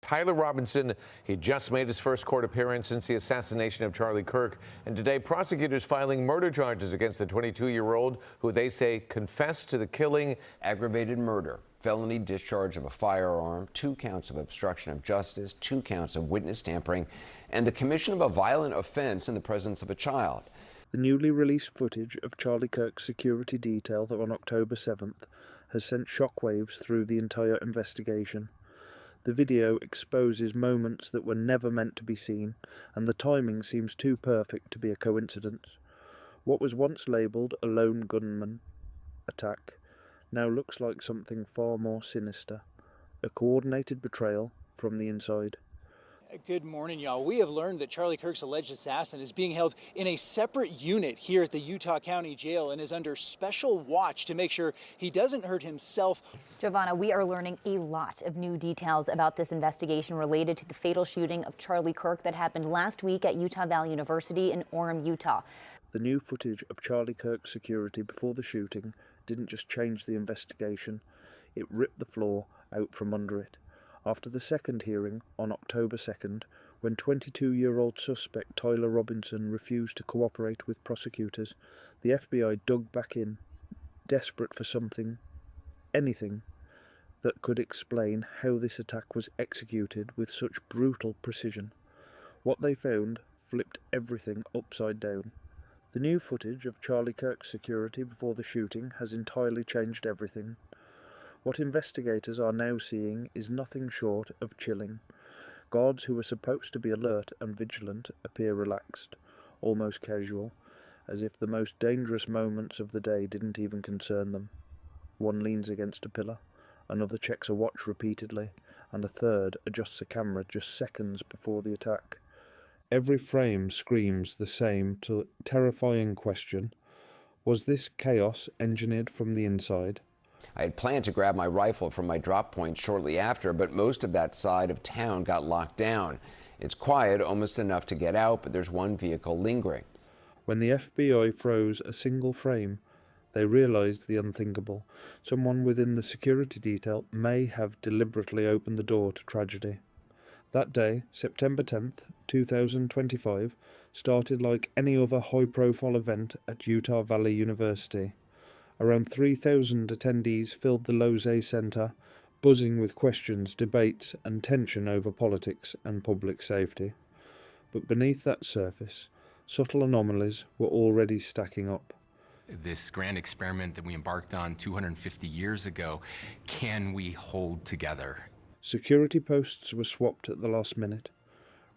Tyler Robinson, he just made his first court appearance since the assassination of Charlie Kirk. And today, prosecutors filing murder charges against the 22-year-old who they say confessed to the killing. Aggravated murder, felony discharge of a firearm, 2 counts of obstruction of justice, 2 counts of witness tampering, and the commission of a violent offense in the presence of a child. The newly released footage of Charlie Kirk's security detail on October 7th has sent shockwaves through the entire investigation. The video exposes moments that were never meant to be seen, and the timing seems too perfect to be a coincidence. What was once labelled a lone gunman attack now looks like something far more sinister, a coordinated betrayal from the inside. Good morning, y'all. We have learned that Charlie Kirk's alleged assassin is being held in a separate unit here at the Utah County Jail and is under special watch to make sure he doesn't hurt himself. Giovanna, we are learning a lot of new details about this investigation related to the fatal shooting of Charlie Kirk that happened last week at Utah Valley University in Orem, Utah. The new footage of Charlie Kirk's security before the shooting didn't just change the investigation, it ripped the floor out from under it. After the second hearing on October 2nd, when 22-year-old suspect Tyler Robinson refused to cooperate with prosecutors, the FBI dug back in, desperate for something, anything, that could explain how this attack was executed with such brutal precision. What they found flipped everything upside down. The new footage of Charlie Kirk's security before the shooting has entirely changed everything. What investigators are now seeing is nothing short of chilling. Guards who were supposed to be alert and vigilant appear relaxed, almost casual, as if the most dangerous moments of the day didn't even concern them. One leans against a pillar, another checks a watch repeatedly, and a third adjusts a camera just seconds before the attack. Every frame screams the same terrifying question: was this chaos engineered from the inside? I had planned to grab my rifle from my drop point shortly after, but most of that side of town got locked down. It's quiet, almost enough to get out, but there's one vehicle lingering. When the FBI froze a single frame, they realized the unthinkable. Someone within the security detail may have deliberately opened the door to tragedy. That day, September 10th, 2025, started like any other high-profile event at Utah Valley University. Around 3,000 attendees filled the Losey Center, buzzing with questions, debates, and tension over politics and public safety. But beneath that surface, subtle anomalies were already stacking up. This grand experiment that we embarked on 250 years ago, can we hold together? Security posts were swapped at the last minute.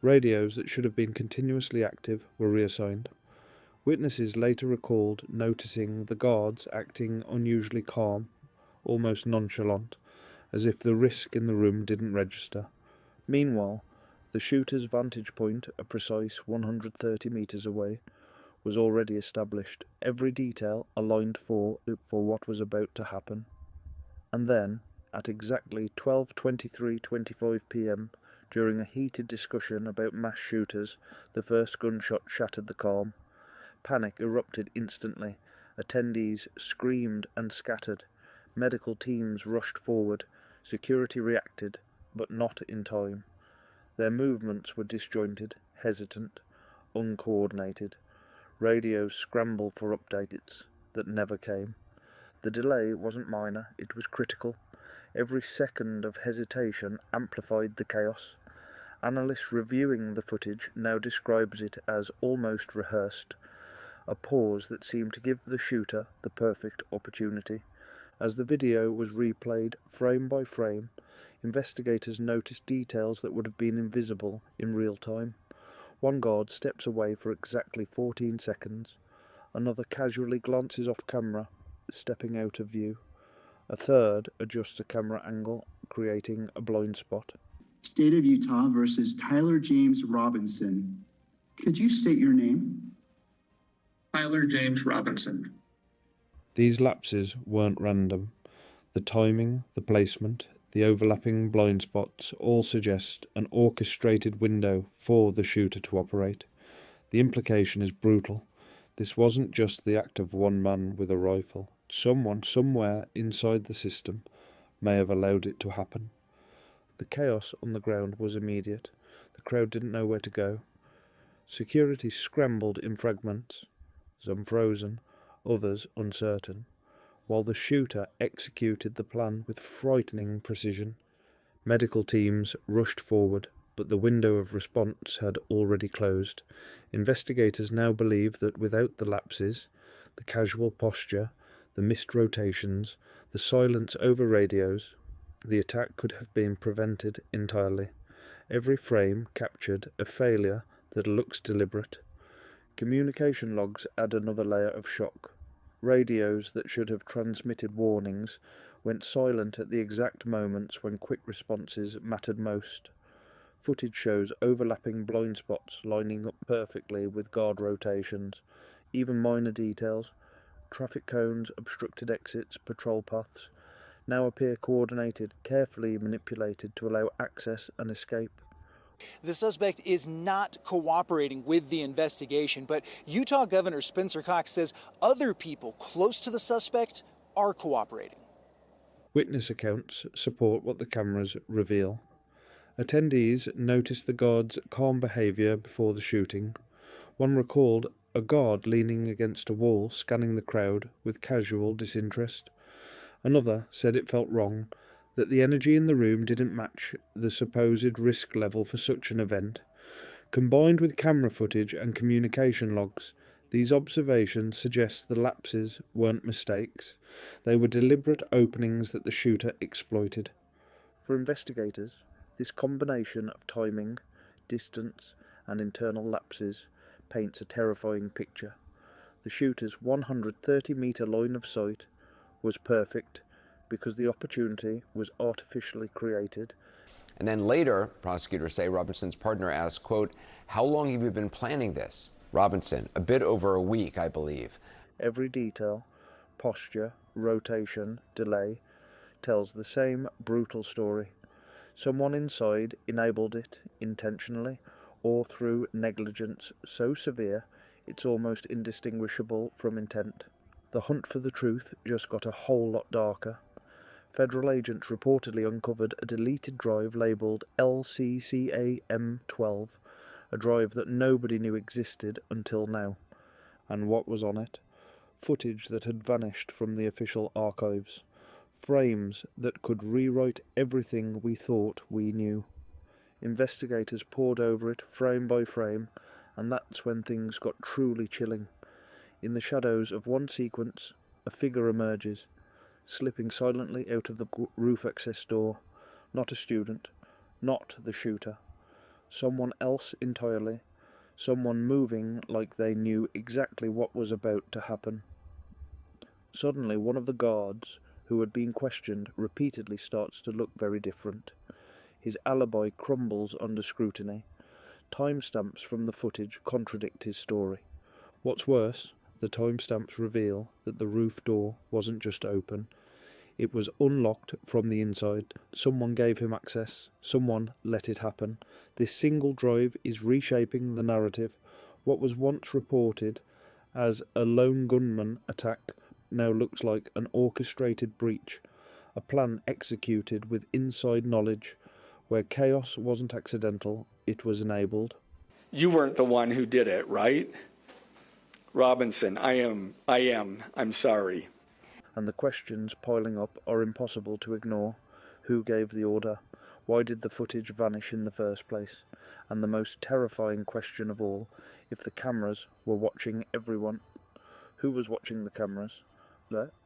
Radios that should have been continuously active were reassigned. Witnesses later recalled noticing the guards acting unusually calm, almost nonchalant, as if the risk in the room didn't register. Meanwhile, the shooter's vantage point, a precise 130 meters away, was already established, every detail aligned for what was about to happen. And then, at exactly 12:23:25 p.m., during a heated discussion about mass shooters, the first gunshot shattered the calm. Panic erupted instantly. Attendees screamed and scattered. Medical teams rushed forward. Security reacted, but not in time. Their movements were disjointed, hesitant, uncoordinated. Radios scrambled for updates that never came. The delay wasn't minor, it was critical. Every second of hesitation amplified the chaos. Analysts reviewing the footage now describes it as almost rehearsed, a pause that seemed to give the shooter the perfect opportunity. As the video was replayed frame by frame, investigators noticed details that would have been invisible in real time. One guard steps away for exactly 14 seconds. Another casually glances off camera, stepping out of view. A third adjusts a camera angle, creating a blind spot. State of Utah versus Tyler James Robinson. Could you state your name? Tyler James Robinson. These lapses weren't random. The timing, the placement, the overlapping blind spots all suggest an orchestrated window for the shooter to operate. The implication is brutal. This wasn't just the act of one man with a rifle. Someone, somewhere inside the system, may have allowed it to happen. The chaos on the ground was immediate. The crowd didn't know where to go. Security scrambled in fragments, some frozen, others uncertain, while the shooter executed the plan with frightening precision. Medical teams rushed forward, but the window of response had already closed. Investigators now believe that without the lapses, the casual posture, the missed rotations, the silence over radios, the attack could have been prevented entirely. Every frame captured a failure that looks deliberate. Communication logs add another layer of shock. Radios that should have transmitted warnings went silent at the exact moments when quick responses mattered most. Footage shows overlapping blind spots lining up perfectly with guard rotations. Even minor details, traffic cones, obstructed exits, patrol paths, now appear coordinated, carefully manipulated to allow access and escape. The suspect is not cooperating with the investigation, but Utah Governor Spencer Cox says other people close to the suspect are cooperating. Witness accounts support what the cameras reveal. Attendees noticed the guard's calm behaviour before the shooting. One recalled a guard leaning against a wall, scanning the crowd with casual disinterest. Another said it felt wrong, that the energy in the room didn't match the supposed risk level for such an event. Combined with camera footage and communication logs, these observations suggest the lapses weren't mistakes. They were deliberate openings that the shooter exploited. For investigators, this combination of timing, distance, and internal lapses paints a terrifying picture. The shooter's 130-metre line of sight was perfect because the opportunity was artificially created. And then later, prosecutors say Robinson's partner asked, quote, "How long have you been planning this?" Robinson, "A bit over a week, I believe." Every detail, posture, rotation, delay, tells the same brutal story. Someone inside enabled it intentionally or through negligence so severe it's almost indistinguishable from intent. The hunt for the truth just got a whole lot darker. Federal agents reportedly uncovered a deleted drive labelled LCCAM12, a drive that nobody knew existed until now. And what was on it? Footage that had vanished from the official archives. Frames that could rewrite everything we thought we knew. Investigators pored over it frame by frame, and that's when things got truly chilling. In the shadows of one sequence, a figure emerges, slipping silently out of the roof access door. Not a student, not the shooter. Someone else entirely. Someone moving like they knew exactly what was about to happen. Suddenly, one of the guards, who had been questioned repeatedly, starts to look very different. His alibi crumbles under scrutiny. Timestamps from the footage contradict his story. What's worse, the timestamps reveal that the roof door wasn't just open. It was unlocked from the inside. Someone gave him access. Someone let it happen. This single drive is reshaping the narrative. What was once reported as a lone gunman attack now looks like an orchestrated breach, a plan executed with inside knowledge. Where chaos wasn't accidental, it was enabled. You weren't the one who did it, right? Robinson, I'm sorry. And the questions piling up are impossible to ignore. Who gave the order? Why did the footage vanish in the first place? And the most terrifying question of all, if the cameras were watching everyone, who was watching the cameras?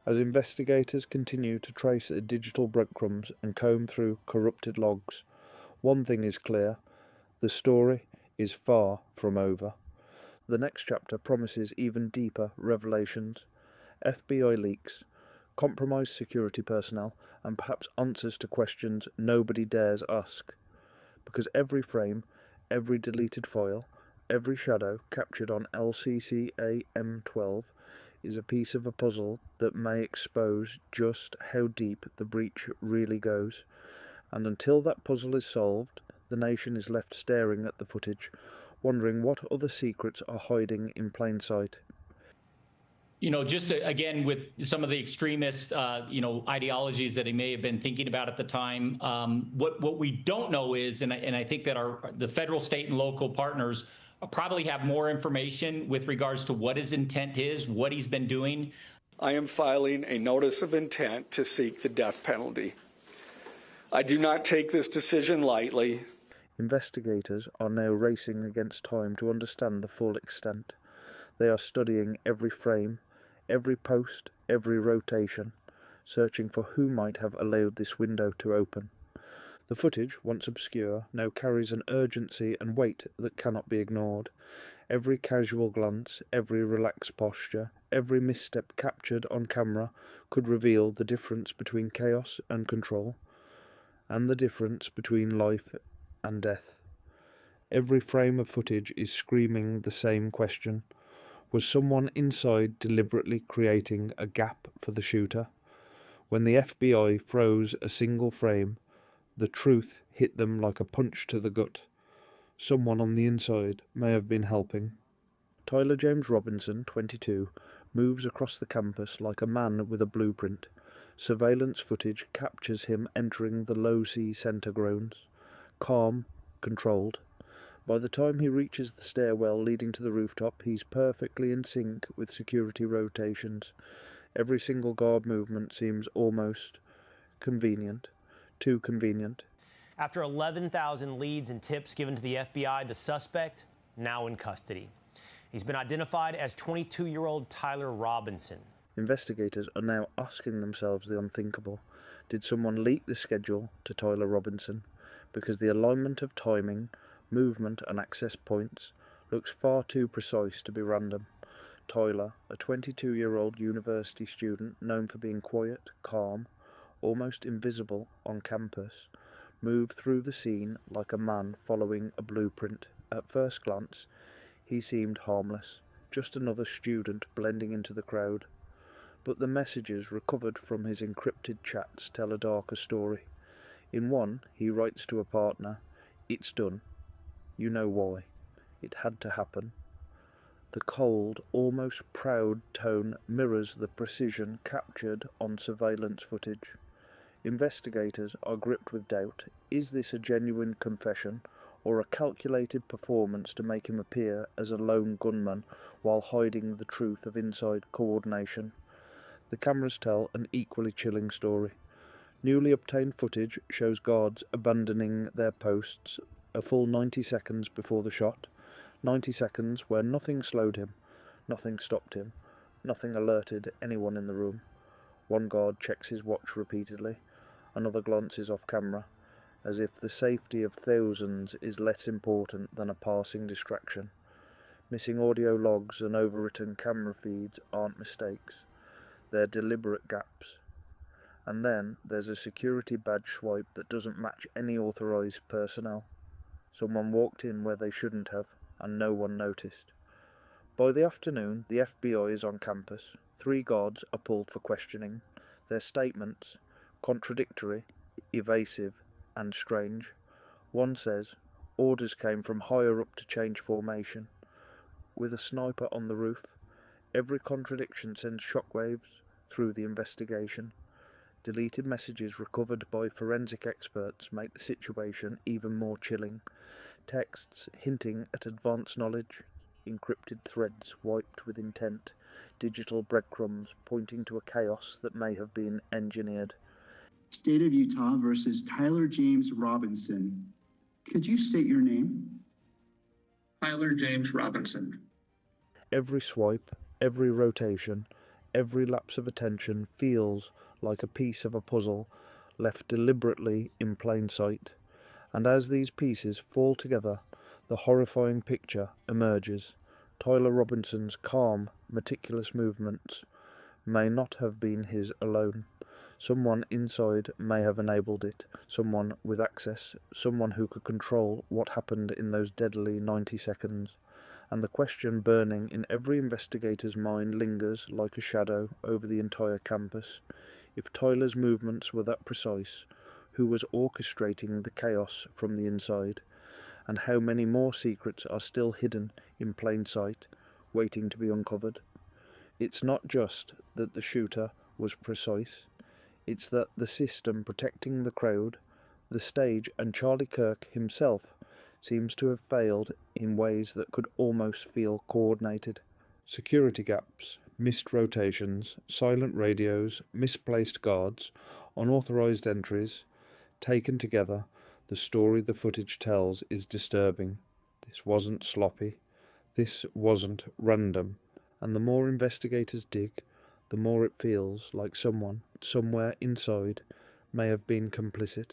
As investigators continue to trace the digital breadcrumbs and comb through corrupted logs, one thing is clear: the story is far from over. The next chapter promises even deeper revelations. FBI leaks, compromised security personnel, and perhaps answers to questions nobody dares ask. Because every frame, every deleted file, every shadow captured on LCCAM12 is a piece of a puzzle that may expose just how deep the breach really goes. And until that puzzle is solved, the nation is left staring at the footage, wondering what other secrets are hiding in plain sight. just again with some of the extremist, ideologies that he may have been thinking about at the time. What we don't know is, and I think that the federal, state, and local partners probably have more information with regards to what his intent is, what he's been doing. I am filing a notice of intent to seek the death penalty. I do not take this decision lightly. Investigators are now racing against time to understand the full extent. They are studying every frame, every post, every rotation, searching for who might have allowed this window to open. The footage, once obscure, now carries an urgency and weight that cannot be ignored. Every casual glance, every relaxed posture, every misstep captured on camera could reveal the difference between chaos and control, and the difference between life and death. Every frame of footage is screaming the same question. Was someone inside deliberately creating a gap for the shooter? When the FBI froze a single frame, the truth hit them like a punch to the gut. Someone on the inside may have been helping. Tyler James Robinson, 22, moves across the campus like a man with a blueprint. Surveillance footage captures him entering the low-C center grounds. Calm, controlled. By the time he reaches the stairwell leading to the rooftop, he's perfectly in sync with security rotations. Every single guard movement seems almost convenient. Too convenient. After 11,000 leads and tips given to the FBI, the suspect now in custody. He's been identified as 22-year-old Tyler Robinson. Investigators are now asking themselves the unthinkable. Did someone leak the schedule to Tyler Robinson? Because the alignment of timing, movement and access points looks far too precise to be random. Tyler, a 22-year-old university student known for being quiet, calm, almost invisible on campus, moved through the scene like a man following a blueprint. At first glance, he seemed harmless, just another student blending into the crowd. But the messages recovered from his encrypted chats tell a darker story. In one, he writes to a partner, "It's done. You know why. It had to happen." The cold, almost proud tone mirrors the precision captured on surveillance footage. Investigators are gripped with doubt. Is this a genuine confession or a calculated performance to make him appear as a lone gunman while hiding the truth of inside coordination? The cameras tell an equally chilling story. Newly obtained footage shows guards abandoning their posts a full 90 seconds before the shot. 90 seconds where nothing slowed him, nothing stopped him, nothing alerted anyone in the room. One guard checks his watch repeatedly. Another glances off camera, as if the safety of thousands is less important than a passing distraction. Missing audio logs and overwritten camera feeds aren't mistakes. They're deliberate gaps. And then there's a security badge swipe that doesn't match any authorized personnel. Someone walked in where they shouldn't have, and no one noticed. By the afternoon, the FBI is on campus. 3 guards are pulled for questioning. Their statements, contradictory, evasive, and strange. One says, orders came from higher up to change formation. With a sniper on the roof, every contradiction sends shockwaves through the investigation. Deleted messages recovered by forensic experts make the situation even more chilling. Texts hinting at advanced knowledge, encrypted threads wiped with intent, digital breadcrumbs pointing to a chaos that may have been engineered. State of Utah versus Tyler James Robinson. Could you state your name? Tyler James Robinson. Every swipe, every rotation, every lapse of attention feels like a piece of a puzzle left deliberately in plain sight. And as these pieces fall together, the horrifying picture emerges. Tyler Robinson's calm, meticulous movements may not have been his alone. Someone inside may have enabled it, someone with access, someone who could control what happened in those deadly 90 seconds. And the question burning in every investigator's mind lingers like a shadow over the entire campus. If Tyler's movements were that precise, who was orchestrating the chaos from the inside? And how many more secrets are still hidden in plain sight, waiting to be uncovered? It's not just that the shooter was precise, it's that the system protecting the crowd, the stage, and Charlie Kirk himself seems to have failed in ways that could almost feel coordinated. Security gaps, missed rotations, silent radios, misplaced guards, unauthorized entries, taken together, the story the footage tells is disturbing. This wasn't sloppy. This wasn't random. And the more investigators dig, the more it feels like someone, somewhere inside, may have been complicit.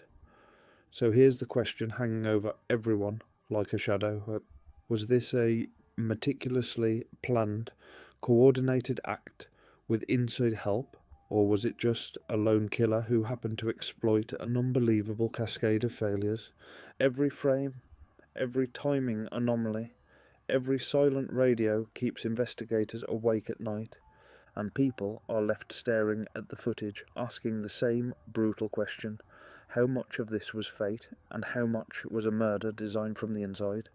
So here's the question hanging over everyone like a shadow. Was this a meticulously planned, coordinated act with inside help, or was it just a lone killer who happened to exploit an unbelievable cascade of failures? Every frame, every timing anomaly, every silent radio keeps investigators awake at night, and people are left staring at the footage, asking the same brutal question: how much of this was fate, and how much was a murder designed from the inside?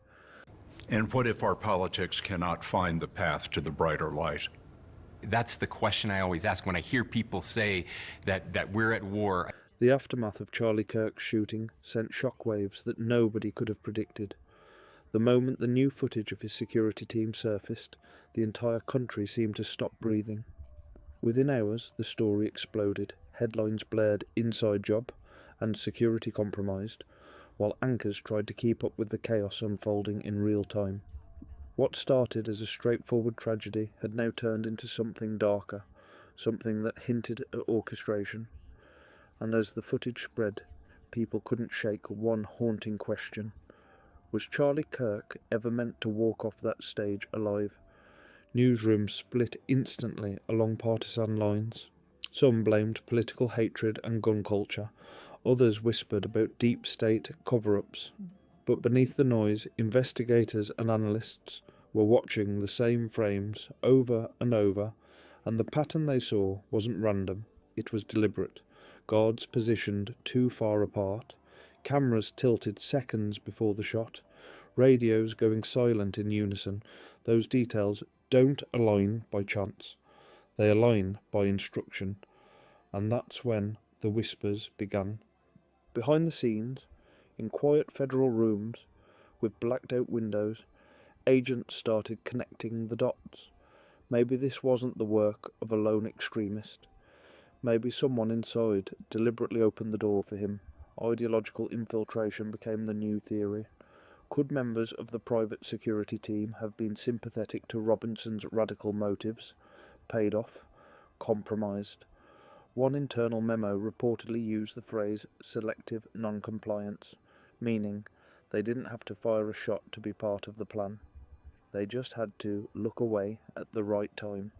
And what if our politics cannot find the path to the brighter light? That's the question I always ask when I hear people say that we're at war. The aftermath of Charlie Kirk's shooting sent shockwaves that nobody could have predicted. The moment the new footage of his security team surfaced, the entire country seemed to stop breathing. Within hours, the story exploded. Headlines blared "inside job" and "security compromised," while anchors tried to keep up with the chaos unfolding in real time. What started as a straightforward tragedy had now turned into something darker, something that hinted at orchestration. And as the footage spread, people couldn't shake one haunting question. Was Charlie Kirk ever meant to walk off that stage alive? Newsrooms split instantly along partisan lines. Some blamed political hatred and gun culture. Others whispered about deep state cover-ups. But beneath the noise, investigators and analysts were watching the same frames over and over, and the pattern they saw wasn't random, it was deliberate. Guards positioned too far apart, cameras tilted seconds before the shot, radios going silent in unison. Those details don't align by chance, they align by instruction, and that's when the whispers began. Behind the scenes, in quiet federal rooms with blacked out windows, agents started connecting the dots. Maybe this wasn't the work of a lone extremist. Maybe someone inside deliberately opened the door for him. Ideological infiltration became the new theory. Could members of the private security team have been sympathetic to Robinson's radical motives? Paid off? Compromised? One internal memo reportedly used the phrase selective non-compliance, meaning they didn't have to fire a shot to be part of the plan. They just had to look away at the right time.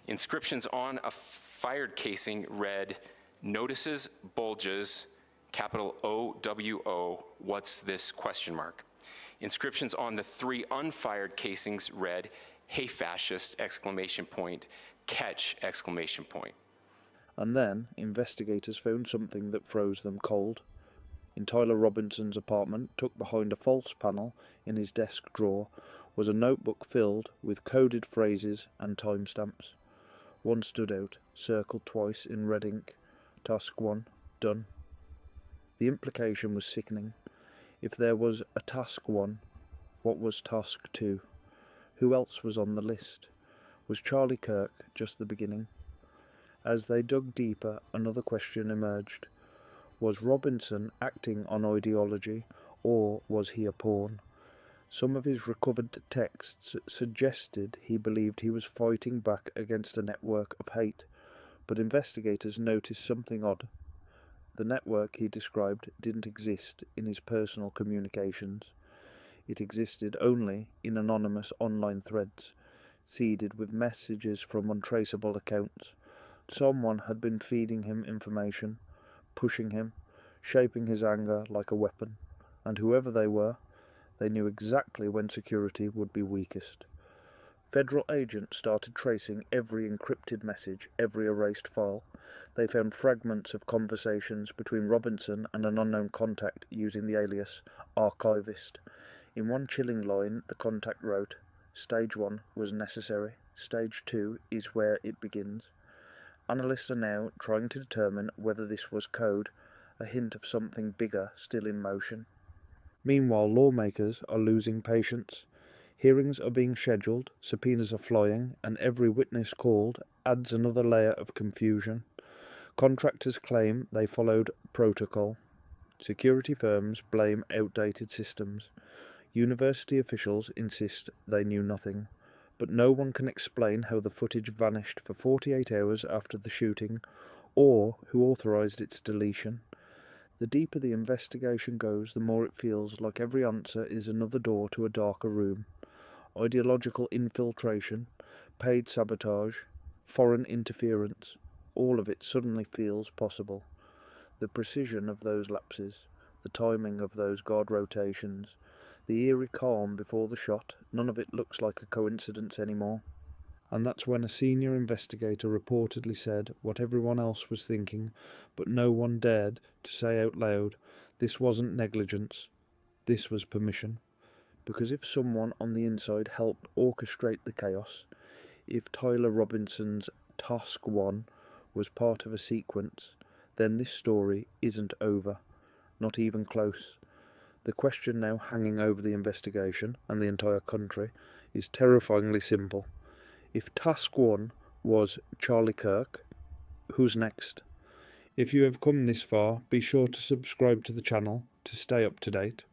Inscriptions on a fired casing read, "Notices bulges, capital OWO, what's this question mark?" Inscriptions on the 3 unfired casings read, "Hey fascist, exclamation point, catch, exclamation point." And then investigators found something that froze them cold. In Tyler Robinson's apartment, tucked behind a false panel in his desk drawer, was a notebook filled with coded phrases and timestamps. One stood out, circled twice in red ink. Task 1, done. The implication was sickening. If there was a Task 1, what was Task 2? Who else was on the list? Was Charlie Kirk just the beginning? As they dug deeper, another question emerged. Was Robinson acting on ideology, or was he a pawn? Some of his recovered texts suggested he believed he was fighting back against a network of hate, but investigators noticed something odd. The network he described didn't exist in his personal communications. It existed only in anonymous online threads, seeded with messages from untraceable accounts. Someone had been feeding him information, pushing him, shaping his anger like a weapon, and whoever they were, they knew exactly when security would be weakest. Federal agents started tracing every encrypted message, every erased file. They found fragments of conversations between Robinson and an unknown contact using the alias Archivist. In one chilling line, the contact wrote, "Stage 1 was necessary." Stage 2 is where it begins. Analysts are now trying to determine whether this was code, a hint of something bigger still in motion. Meanwhile, lawmakers are losing patience. Hearings are being scheduled, subpoenas are flying, and every witness called adds another layer of confusion. Contractors claim they followed protocol. Security firms blame outdated systems. University officials insist they knew nothing. But no one can explain how the footage vanished for 48 hours after the shooting, or who authorized its deletion. The deeper the investigation goes, the more it feels like every answer is another door to a darker room. Ideological infiltration, paid sabotage, foreign interference, all of it suddenly feels possible. The precision of those lapses, the timing of those guard rotations, the eerie calm before the shot, none of it looks like a coincidence anymore. And that's when a senior investigator reportedly said what everyone else was thinking, but no one dared to say out loud, this wasn't negligence, this was permission. Because if someone on the inside helped orchestrate the chaos, if Tyler Robinson's Task 1 was part of a sequence, then this story isn't over, not even close. The question now hanging over the investigation and the entire country is terrifyingly simple. If Task 1 was Charlie Kirk, who's next? If you have come this far, be sure to subscribe to the channel to stay up to date.